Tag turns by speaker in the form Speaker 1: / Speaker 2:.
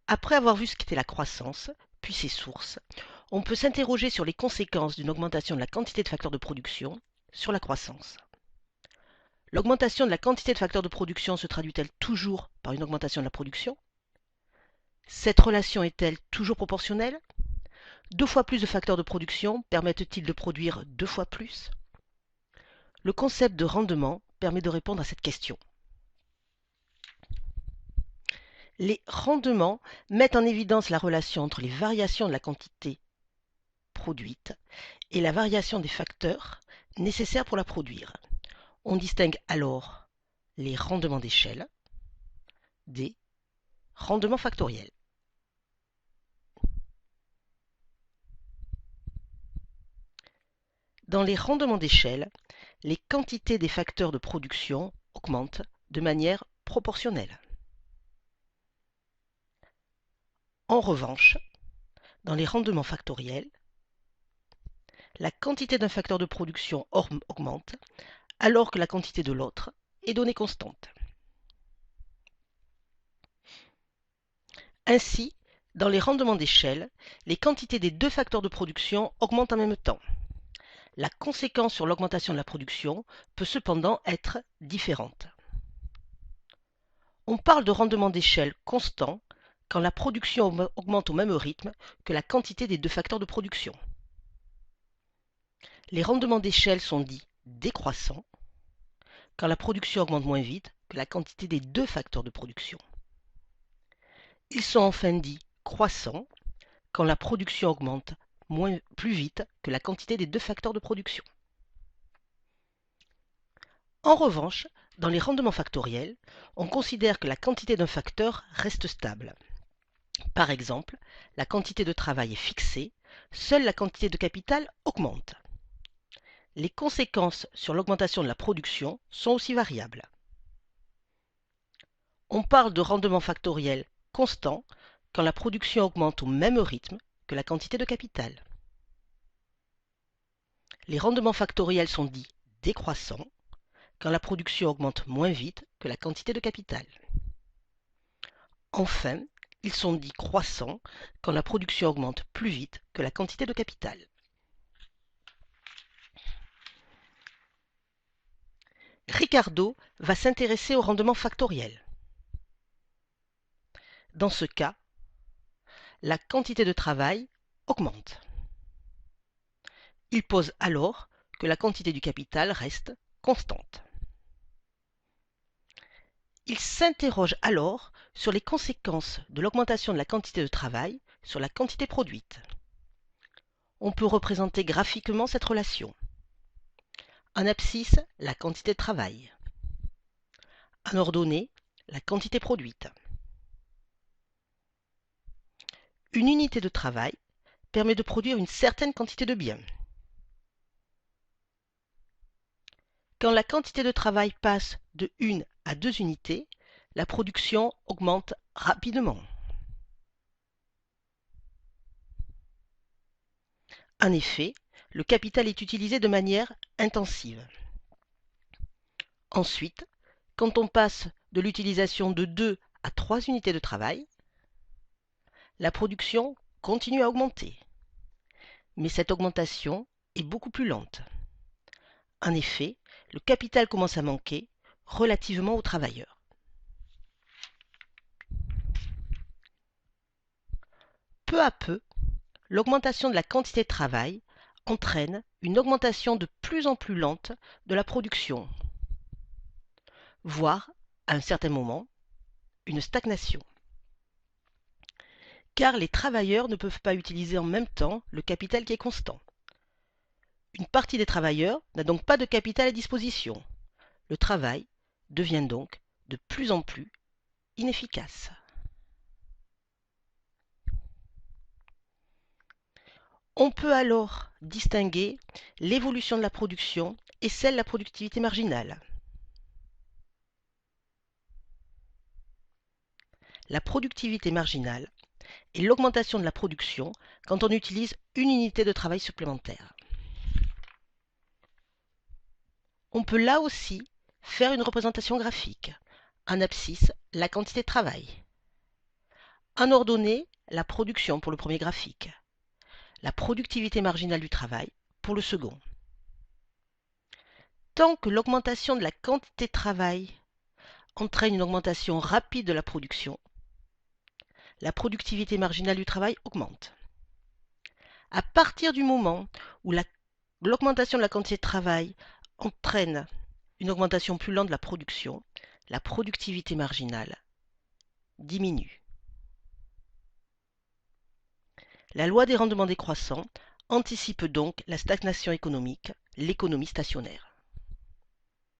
Speaker 1: Après avoir vu ce qu'était la croissance, puis ses sources, on peut s'interroger sur les conséquences d'une augmentation de la quantité de facteurs de production sur la croissance. L'augmentation de la quantité de facteurs de production se traduit-elle toujours par une augmentation de la production? Cette relation est-elle toujours proportionnelle? 2 fois plus de facteurs de production permettent-ils de produire 2 fois plus? Le concept de rendement permet de répondre à cette question. Les rendements mettent en évidence la relation entre les variations de la quantité produite et la variation des facteurs nécessaires pour la produire. On distingue alors les rendements d'échelle des rendements factoriels. Dans les rendements d'échelle, les quantités des facteurs de production augmentent de manière proportionnelle. En revanche, dans les rendements factoriels, la quantité d'un facteur de production augmente alors que la quantité de l'autre est donnée constante. Ainsi, dans les rendements d'échelle, les quantités des 2 facteurs de production augmentent en même temps. La conséquence sur l'augmentation de la production peut cependant être différente. On parle de rendement d'échelle constant quand la production augmente au même rythme que la quantité des 2 facteurs de production. Les rendements d'échelle sont dits décroissants quand la production augmente moins vite que la quantité des 2 facteurs de production. Ils sont enfin dits croissants quand la production augmente plus vite que la quantité des 2 facteurs de production. En revanche, dans les rendements factoriels, on considère que la quantité d'un facteur reste stable. Par exemple, la quantité de travail est fixée, seule la quantité de capital augmente. Les conséquences sur l'augmentation de la production sont aussi variables. On parle de rendement factoriel constant quand la production augmente au même rythme que la quantité de capital. Les rendements factoriels sont dits décroissants quand la production augmente moins vite que la quantité de capital. Enfin, ils sont dits croissants quand la production augmente plus vite que la quantité de capital. Ricardo va s'intéresser au rendement factoriel. Dans ce cas, la quantité de travail augmente. Il pose alors que la quantité du capital reste constante. Il s'interroge alors sur les conséquences de l'augmentation de la quantité de travail sur la quantité produite. On peut représenter graphiquement cette relation. En abscisse, la quantité de travail. En ordonnée, la quantité produite. Une unité de travail permet de produire une certaine quantité de biens. Quand la quantité de travail passe de 1 à 2 unités, la production augmente rapidement. En effet, le capital est utilisé de manière intensive. Ensuite, quand on passe de l'utilisation de 2 à 3 unités de travail, la production continue à augmenter. Mais cette augmentation est beaucoup plus lente. En effet, le capital commence à manquer relativement aux travailleurs. Peu à peu, l'augmentation de la quantité de travail entraîne une augmentation de plus en plus lente de la production, voire, à un certain moment, une stagnation. Car les travailleurs ne peuvent pas utiliser en même temps le capital qui est constant. Une partie des travailleurs n'a donc pas de capital à disposition. Le travail devient donc de plus en plus inefficace. On peut alors distinguer l'évolution de la production et celle de la productivité marginale. La productivité marginale est l'augmentation de la production quand on utilise une unité de travail supplémentaire. On peut là aussi faire une représentation graphique. En abscisse, la quantité de travail. En ordonnée, la production pour le premier graphique, la productivité marginale du travail pour le second. Tant que l'augmentation de la quantité de travail entraîne une augmentation rapide de la production, la productivité marginale du travail augmente. À partir du moment où l'augmentation de la quantité de travail entraîne une augmentation plus lente de la production, la productivité marginale diminue. La loi des rendements décroissants anticipe donc la stagnation économique, l'économie stationnaire.